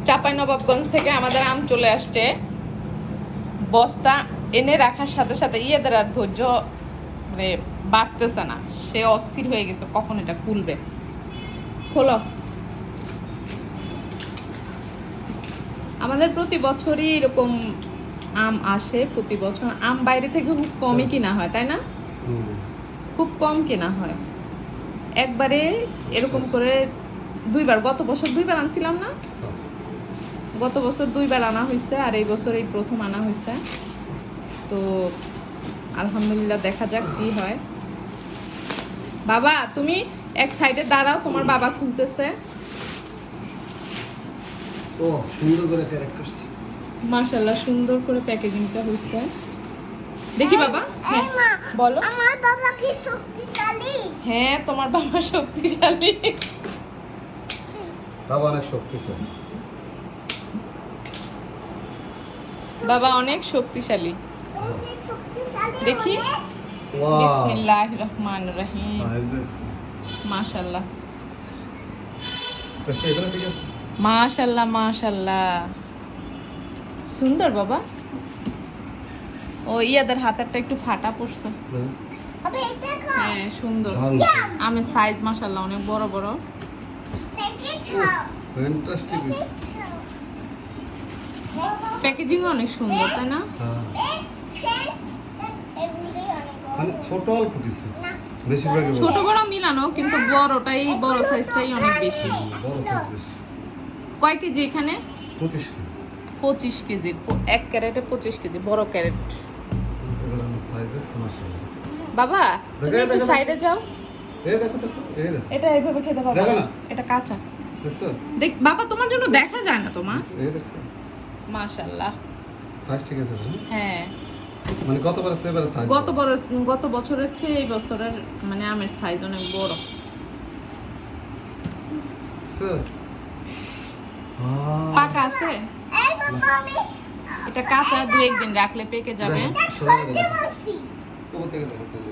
চাঁপাইনবাবগঞ্জ থেকে আমাদের আম চলে আসছে। বস্তা এনে রাখার সাথে সাথে ইয়েদের আর ধৈর্য মানে বাড়তেছে না, সে অস্থির হয়ে গেছে কখন এটা খুলবে। খোলো। আমাদের প্রতি বছরই এরকম আম আসে, প্রতি বছর আম বাইরে থেকে খুব কমই কিনা হয়, তাই না? খুব কম কেনা হয়। একবারে এরকম করে দুইবার, গত বছর দুইবার আনছিলাম না, গত বছর দুইবার আনা হয়েছে, আর এই বছর এই প্রথম আনা হয়েছে। তো আলহামদুলিল্লাহ, দেখা যাক কি হয়। বাবা তুমি এক সাইডে দাঁড়াও, তোমার বাবা খুলতেছে। ও সুন্দর করে প্যাক করছি, মাশাআল্লাহ, সুন্দর করে প্যাকেজিংটা হয়েছে। দেখি বাবা। হ্যাঁ বলো। আমার বাবা কি শক্তিশালী? হ্যাঁ, তোমার বাবা শক্তিশালী। বাবা অনেক শক্তিশালী। বাবা অনেক শক্তিশালী। দেখি। ওয়াও, বিসমিল্লাহির রহমানির রহিম। সাইজ দেখছি। মাশাআল্লাহ তো সেগুলো ঠিক আছে। মাশাআল্লাহ মাশাআল্লাহ, সুন্দর বাবা। ও ইয়াদের হাতেরটা একটু ফাটা পড়ছে। আবে এটা কো হ্যাঁ সুন্দর। দারুণ size। আমের সাইজ মাশাআল্লাহ অনেক বড় বড়। থেকে খাও। ফ্যান্টাস্টিক ইস। প্যাকেজিং অনেক সুন্দর, তাই না? হ্যাঁ, এগুলি অনেক মানে ছোট অল্প কিছু, বেশিরভাগই বড়। ছোট বড় মিলানো, কিন্তু বড়টাই, বড় সাইজটাই অনেক বেশি। বড় সাইজ বেশি। কয় কেজি এখানে? 25 কেজি। 25 কেজি। এক ক্যারেটে 25 কেজি, বড় ক্যারেট। এবার আমার সাইজ দেখছি মাশাআল্লাহ। বাবা তুমি একটু সাইডে যাও। এই দেখো দেখো, এই দেখো। এটা এইভাবে খেতে পারবে দেখো না, না। এটা কাঁচা। দেখছো? দেখ বাবা, তোমার জন্য দেখা যায় না তোমার। এই দেখছো? মাশাআল্লাহ। সাইজ ঠিক আছে না? হ্যাঁ, মানে গতবার সেবারে সাইজ। গত বছরের চেয়ে এই বছরের মানে আমের সাইজ অনেক বড়। স্যার পাকা আছে? এই বাবা আমি এটা কাঁচা, দু একদিন রাখলে পেকে যাবে। ঠোঁটে বসি। কোথা থেকে দেখো তাহলে?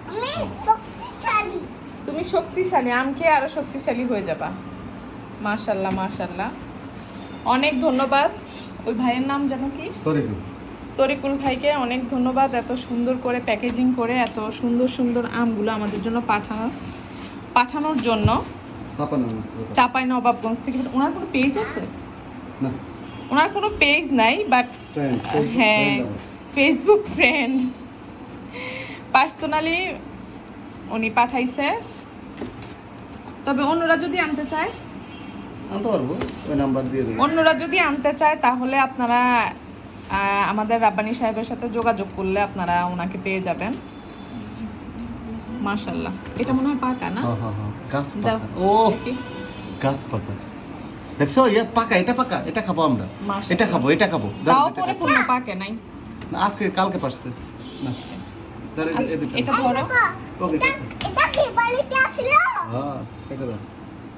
আমি শক্তিশালী। তুমি শক্তিশালী, আম খেয়ে আরো শক্তিশালী হয়ে যাবা। মাশাআল্লাহ মাশাআল্লাহ, অনেক ধন্যবাদ। ওই ভাইয়ের নাম জানো কি? তরিকুল। তরিকুল ভাইকে অনেক ধন্যবাদ, এত সুন্দর করে প্যাকেজিং করে এত সুন্দর সুন্দর আমগুলো আমাদের জন্য পাঠানোর জন্য। চাঁপাইনবাবগঞ্জ থেকে। ওনার কোনো পেজ আছে? না, ওনার কোনো পেজ নাই, বাট ফ্রেন্ড। হ্যাঁ, ফেসবুক ফ্রেন্ড, পার্সোনালি উনি পাঠাইছে। তবে অন্যরা যদি আনতে চায়, আনতে পারবো, ওই নাম্বার দিয়ে দেবো। অন্যরা যদি আনতে চায় তাহলে আপনারা আমাদের রাব্বানী সাহেবের সাথে যোগাযোগ করলে আপনারা ওনাকে পেয়ে যাবেন। মাশাআল্লাহ, এটা মনে হয় পাকা না? হ্যাঁ হ্যাঁ হ্যাঁ, গাছ দাও। পাকা। ও গাছ পাকা, দেখছো? ইয়া পাকা, এটা পাকা, এটা খাবো আমরা। মাশাআল্লাহ। এটা খাবো, এটা খাবো। তাও পরিপূর্ণ পাকে নাই। না, আজকে কালকে পারছে না। ধরে এই দুটো। এটা ধরো। ওকে, এটা কি বালিতে আসলো? হ্যাঁ, এটা দাও।